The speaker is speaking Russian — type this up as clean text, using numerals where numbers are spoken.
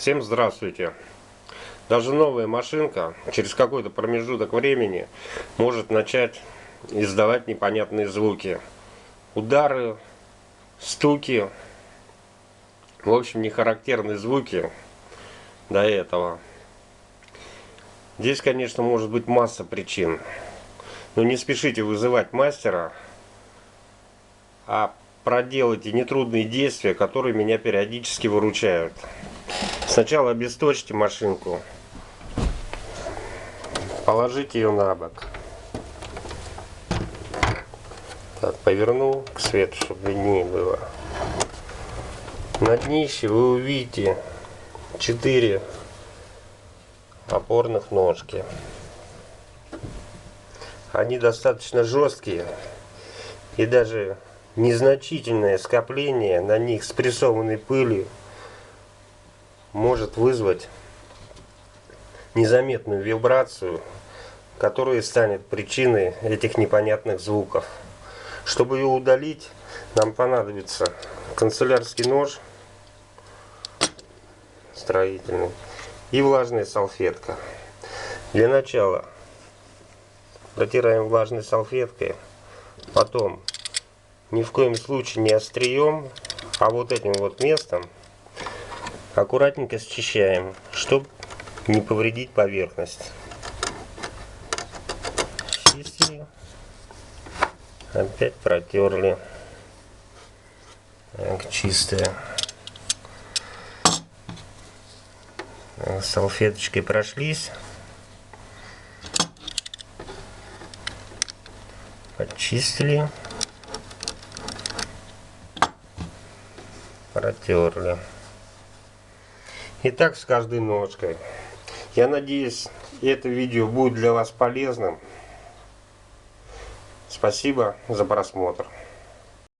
Всем здравствуйте! Даже новая машинка через какой-то промежуток времени может начать издавать непонятные звуки. Удары, стуки, в общем, не характерные звуки до этого. Здесь, конечно, может быть масса причин. Но не спешите вызывать мастера, а проделайте нетрудные действия, которые меня периодически выручают. Сначала обесточьте машинку, положите ее на бок. Так, поверну к свету, чтобы виднее было. На днище вы увидите 4 опорных ножки. Они достаточно жесткие, и даже незначительное скопление на них спрессованной пыли может вызвать незаметную вибрацию, которая станет причиной этих непонятных звуков. Чтобы ее удалить, нам понадобится канцелярский нож строительный и влажная салфетка. Для начала протираем влажной салфеткой, потом ни в коем случае не острием, а вот этим вот местом аккуратненько счищаем, чтобы не повредить поверхность. Чистили, опять протерли. Так, чистая. Салфеточкой прошлись, почистили, протерли. И так с каждой ножкой. Я надеюсь, это видео будет для вас полезным. Спасибо за просмотр.